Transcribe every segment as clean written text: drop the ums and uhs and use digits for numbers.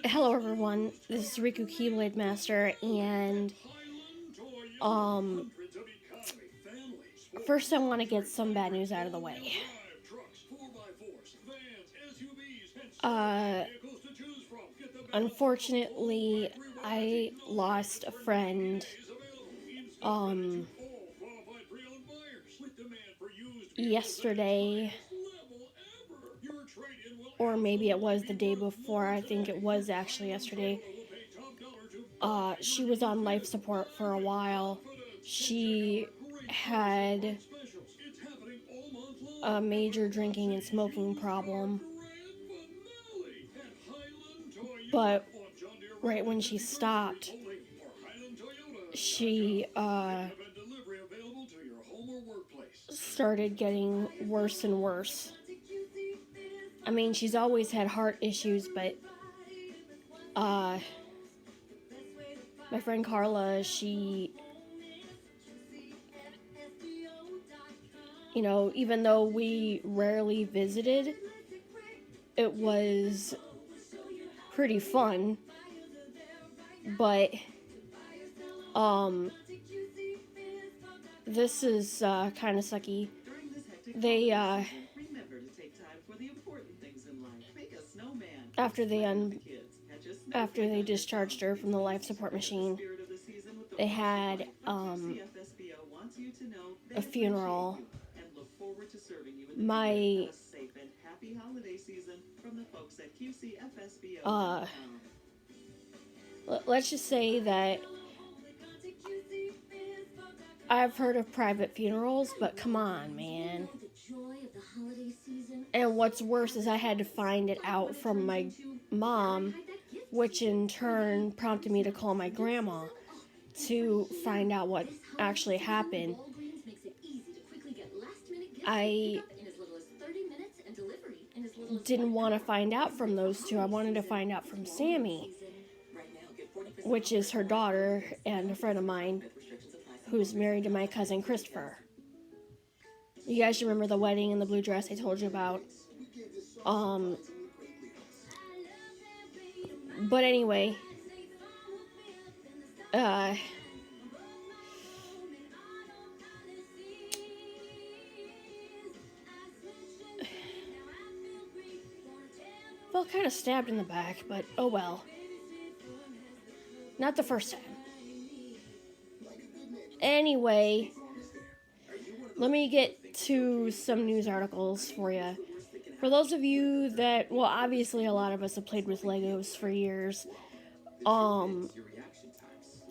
Hello everyone, this is Riku Keyblade Master, and um, first I want to get some bad news out of the way. Uh, Unfortunately, I lost a friend, um, yesterday, or maybe it was the day before. I think it was actually yesterday. She was on life support for a while. She had a major drinking and smoking problem, but right when she stopped, she started getting worse and worse. I mean, she's always had heart issues, but my friend Carla, she, even though we rarely visited, it was pretty fun. But this is kind of sucky. They after they after they discharged her from the life support machine, they had a funeral. My let's just say that I've heard of private funerals, but come on, man. And what's worse is I had to find it out from my mom, which in turn prompted me to call my grandma to find out what actually happened. I didn't want to find out from those two. I wanted to find out from Sammy, which is her daughter and a friend of mine who's married to my cousin Christopher. You guys remember the wedding and the blue dress I told you about? But anyway, felt kind of stabbed in the back, but oh well. Not the first time. Anyway, let me get to some news articles for you. For those of you that, well, obviously a lot of us have played with Legos for years.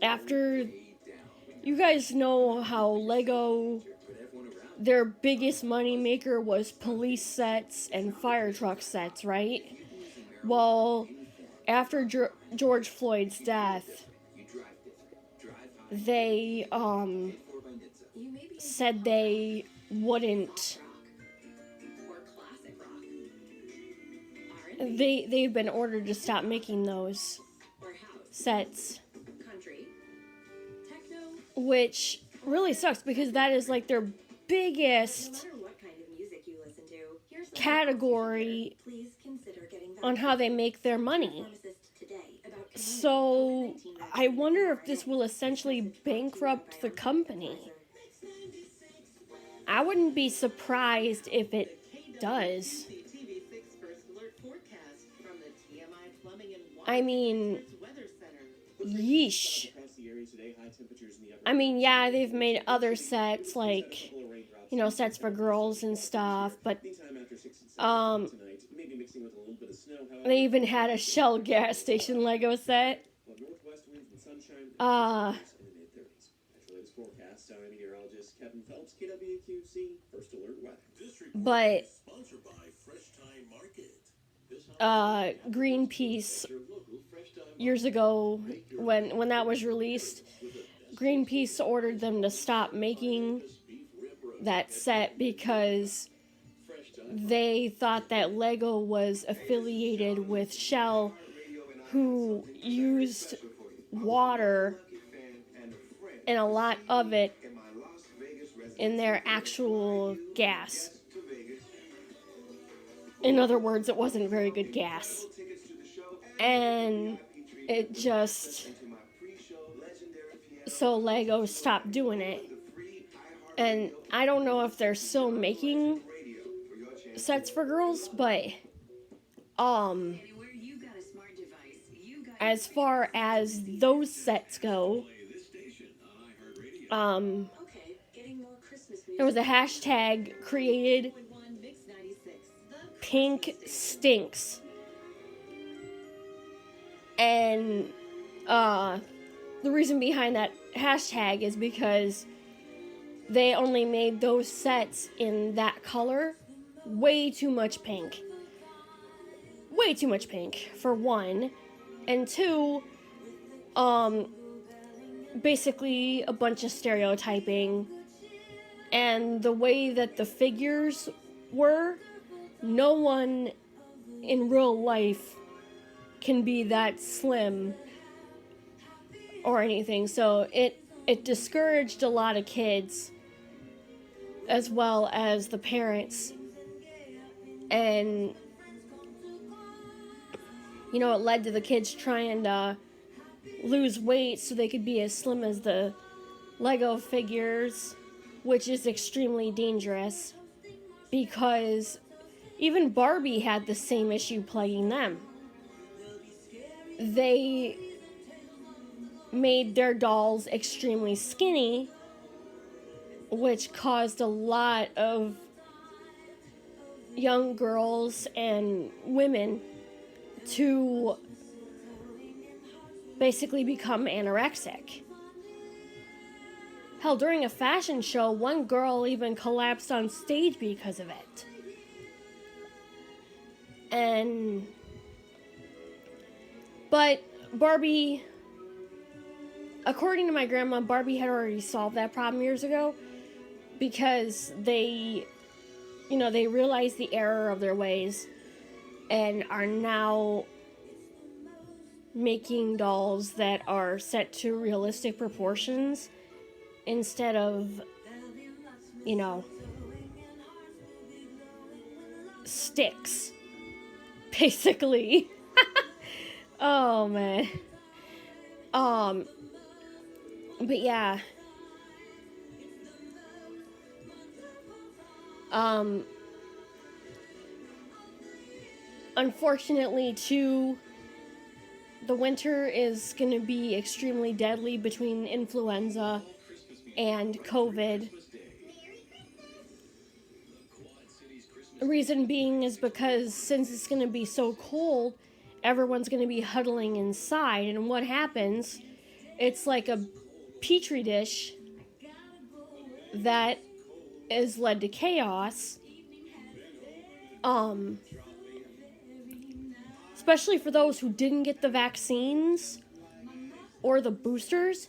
After, you guys know how Lego, their biggest money maker was police sets and fire truck sets, right? Well, after George Floyd's death, they said they wouldn't. They've been ordered to stop making those sets, which really sucks because that is like their biggest category on how they make their money. So I wonder if this will essentially bankrupt the company. I wouldn't be surprised if it does. I mean, yeesh. I mean, yeah, they've made other sets, like, sets for girls and stuff, but, they even had a Shell gas station Lego set. But, Greenpeace, years ago, when that was released, Greenpeace ordered them to stop making that set because they thought that Lego was affiliated with Shell, who used water and a lot of it in their actual gas. In other words, it wasn't very good gas. And it just, so Lego stopped doing it. And I don't know if they're still making sets for girls, but as far as those sets go, there was a hashtag created, Pink Stinks. And the reason behind that hashtag is because they only made those sets in that color. Way too much pink. Way too much pink, for one. And two, basically a bunch of stereotyping. And the way that the figures were, no one in real life can be that slim or anything. So it discouraged a lot of kids, as well as the parents. And, you know, it led to the kids trying to lose weight so they could be as slim as the Lego figures, which is extremely dangerous, because even Barbie had the same issue plaguing them. They made their dolls extremely skinny, which caused a lot of young girls and women to basically become anorexic. Hell, during a fashion show, one girl even collapsed on stage because of it. But Barbie, according to my grandma, Barbie had already solved that problem years ago, because they realized the error of their ways and are now making dolls that are set to realistic proportions instead of, sticks, basically. Oh, man. But yeah. Unfortunately, too, the winter is going to be extremely deadly between influenza and COVID. The reason being is because since it's going to be so cold, everyone's going to be huddling inside. And what happens, it's like a petri dish that is led to chaos. Especially for those who didn't get the vaccines or the boosters.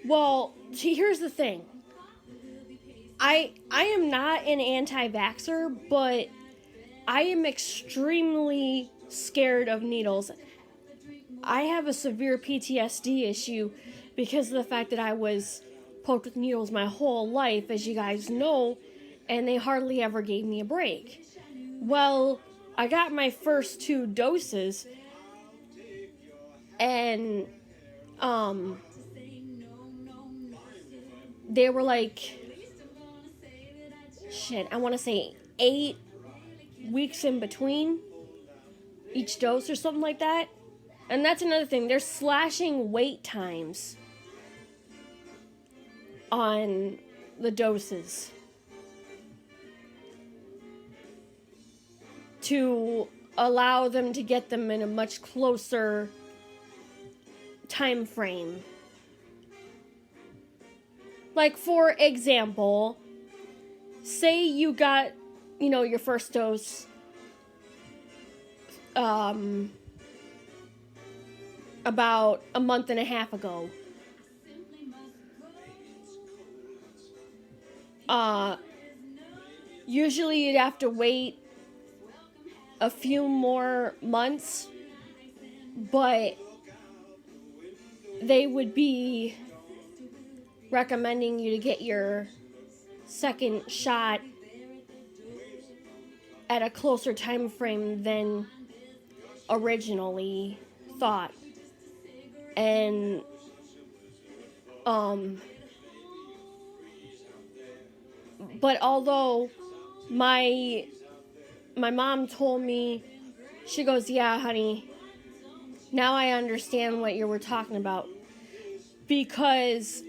Well, see, here's the thing. I am not an anti-vaxxer, but I am extremely scared of needles. I have a severe PTSD issue because of the fact that I was poked with needles my whole life, as you guys know, and they hardly ever gave me a break. Well, I got my first 2 doses, and they were like, I want to say 8 weeks in between each dose or something like that. And that's another thing, they're slashing wait times on the doses to allow them to get them in a much closer time frame. Like, for example, say you got, your first dose about a month and a half ago. Usually you'd have to wait a few more months, but they would be recommending you to get your second shot at a closer time frame than originally thought. And, but although my mom told me, she goes, yeah, honey, now I understand what you were talking about. Because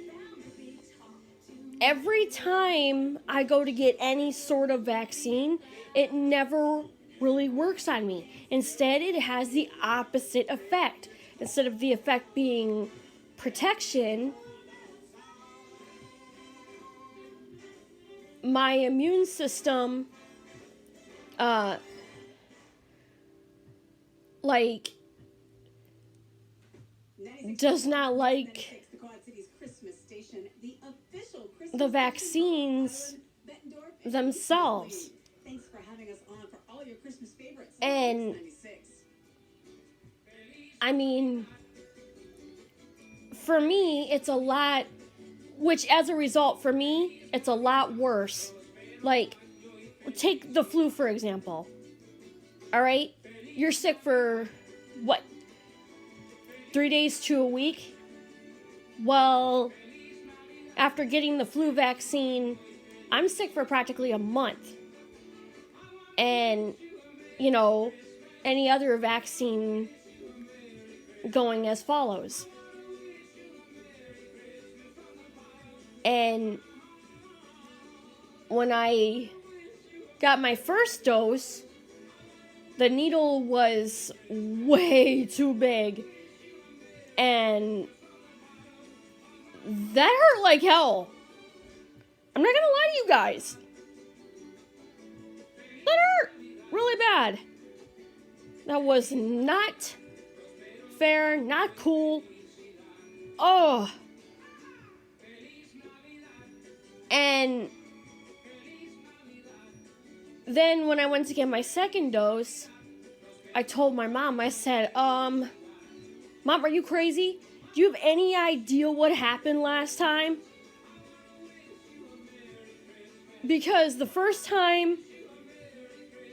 every time I go to get any sort of vaccine, it never really works on me. Instead, it has the opposite effect. Instead of the effect being protection, my immune system, does not like the vaccines themselves. And I mean, for me, it's a lot, which as a result, for me, it's a lot worse. Like, take the flu, for example. All right? You're sick for, what, 3 days to a week? Well, after getting the flu vaccine, I'm sick for practically a month. And, you know, any other vaccine going as follows. And when I got my first dose, the needle was way too big. And that hurt like hell. I'm not gonna lie to you guys. That hurt really bad. That was not fair, not cool. Oh. And then when I went to get my second dose, I told my mom, I said, Mom, are you crazy? Do you have any idea what happened last time? Because the first time,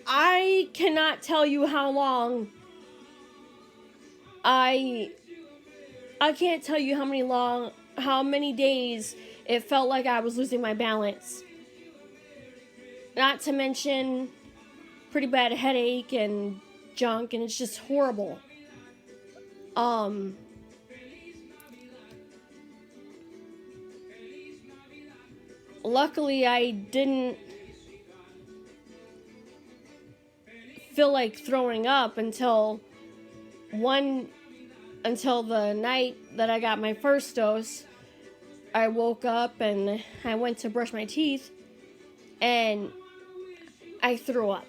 I cannot tell you how long. I can't tell you how many days it felt like I was losing my balance. Not to mention pretty bad headache and junk, and it's just horrible. Luckily, I didn't feel like throwing up until the night that I got my first dose. I woke up and I went to brush my teeth and I threw up.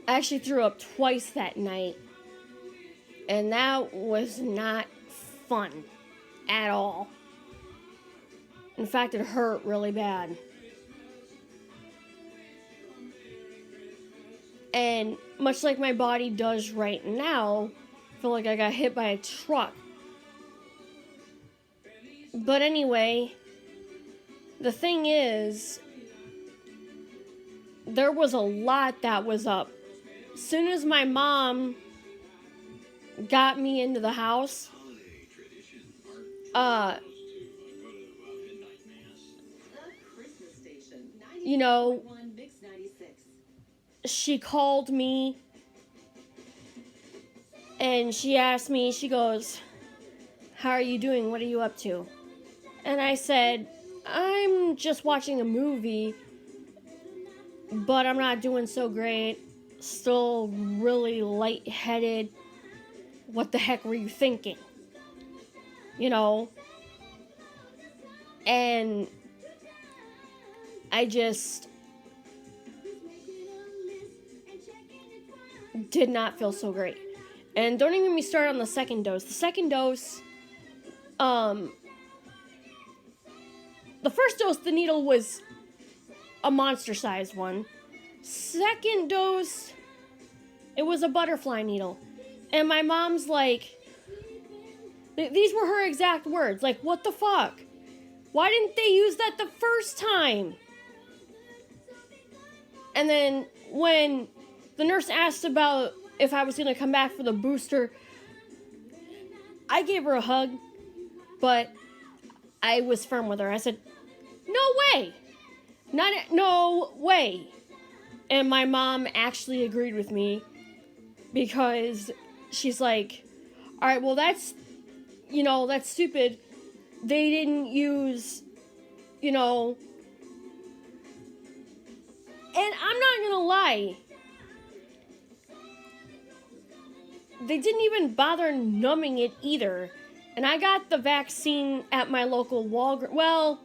I actually threw up twice that night, and that was not fun at all. In fact, it hurt really bad. And much like my body does right now, I feel like I got hit by a truck. But anyway, the thing is, there was a lot that was up. As soon as my mom got me into the house, you know, she called me and she asked me, she goes, "How are you doing? What are you up to?" And I said, "I'm just watching a movie, but I'm not doing so great. Still really lightheaded. What the heck were you thinking?" You know? And I just did not feel so great. And don't even get me started on the second dose. The second dose, the first dose, the needle was a monster-sized one. Second dose, it was a butterfly needle. And my mom's like, these were her exact words, like, "What the fuck? Why didn't they use that the first time?" And then when the nurse asked about if I was going to come back for the booster. I gave her a hug, but I was firm with her. I said, no way. No way. And my mom actually agreed with me because she's like, all right, well, that's stupid. They didn't use, and I'm not going to lie. They didn't even bother numbing it either. And I got the vaccine at my local Walgreens. Well,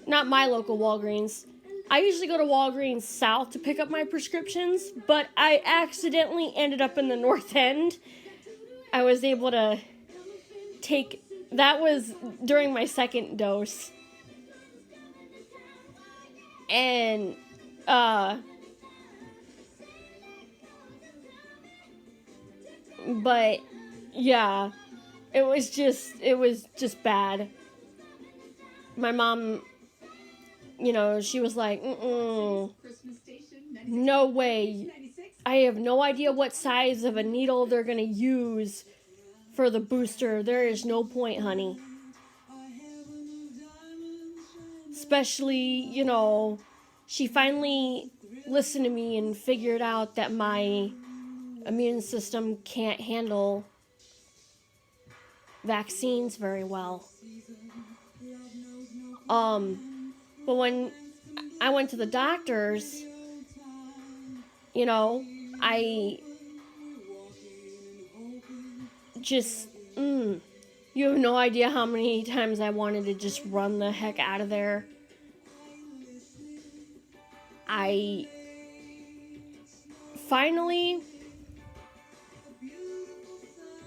not my local Walgreens. I usually go to Walgreens South to pick up my prescriptions, but I accidentally ended up in the North End. I was able to take... That was during my second dose. And, but, yeah, it was just bad. My mom, she was like, no way. I have no idea what size of a needle they're going to use for the booster. There is no point, honey. Especially, she finally listened to me and figured out that my immune system can't handle vaccines very well. But when I went to the doctors, I just, you have no idea how many times I wanted to just run the heck out of there. I finally,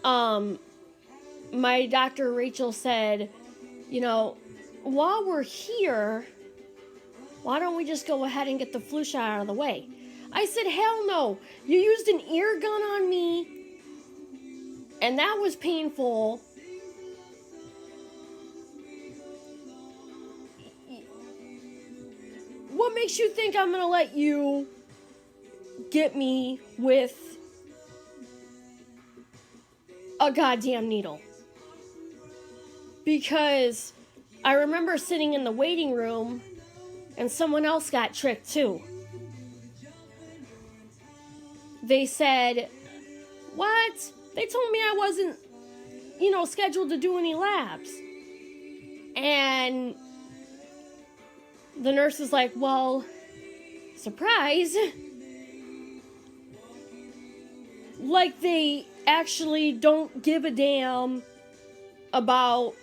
my Dr. Rachel said, while we're here, why don't we just go ahead and get the flu shot out of the way? I said, hell no. You used an ear gun on me, and that was painful. What makes you think I'm going to let you get me with a goddamn needle? Because I remember sitting in the waiting room and someone else got tricked too. They said, what? They told me I wasn't, scheduled to do any labs. And the nurse was like, well, surprise. Like they actually don't give a damn about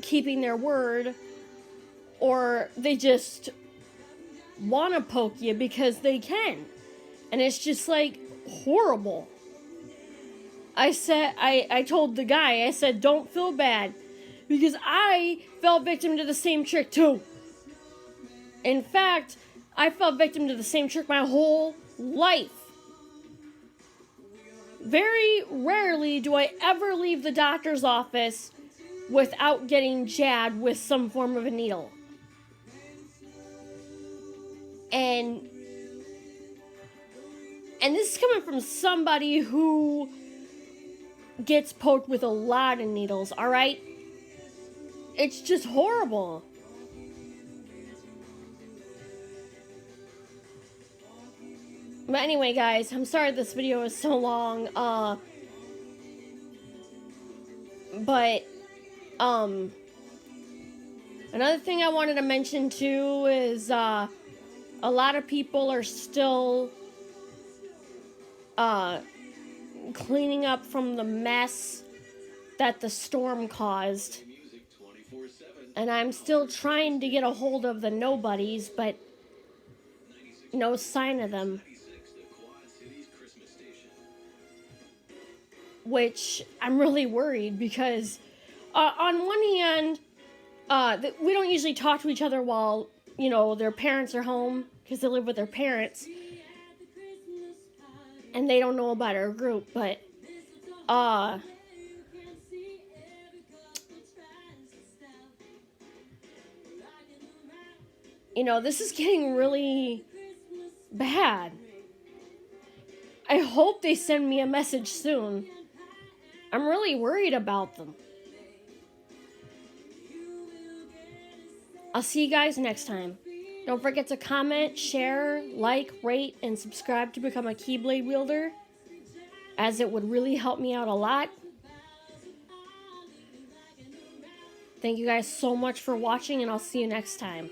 keeping their word, or they just want to poke you because they can. And it's just like horrible. I told the guy, I said, don't feel bad, because I fell victim to the same trick too. In fact, I fell victim to the same trick my whole life. Very rarely do I ever leave the doctor's office without getting jabbed with some form of a needle. And this is coming from somebody who gets poked with a lot of needles, alright? It's just horrible. But anyway, guys, I'm sorry this video is so long. But another thing I wanted to mention too is a lot of people are still cleaning up from the mess that the storm caused. And I'm still trying to get a hold of the nobodies, but no sign of them. Which I'm really worried because on one hand, we don't usually talk to each other while, their parents are home, because they live with their parents. And they don't know about our group, but this is getting really bad. I hope they send me a message soon. I'm really worried about them. I'll see you guys next time. Don't forget to comment, share, like, rate, and subscribe to become a Keyblade wielder, as it would really help me out a lot. Thank you guys so much for watching, and I'll see you next time.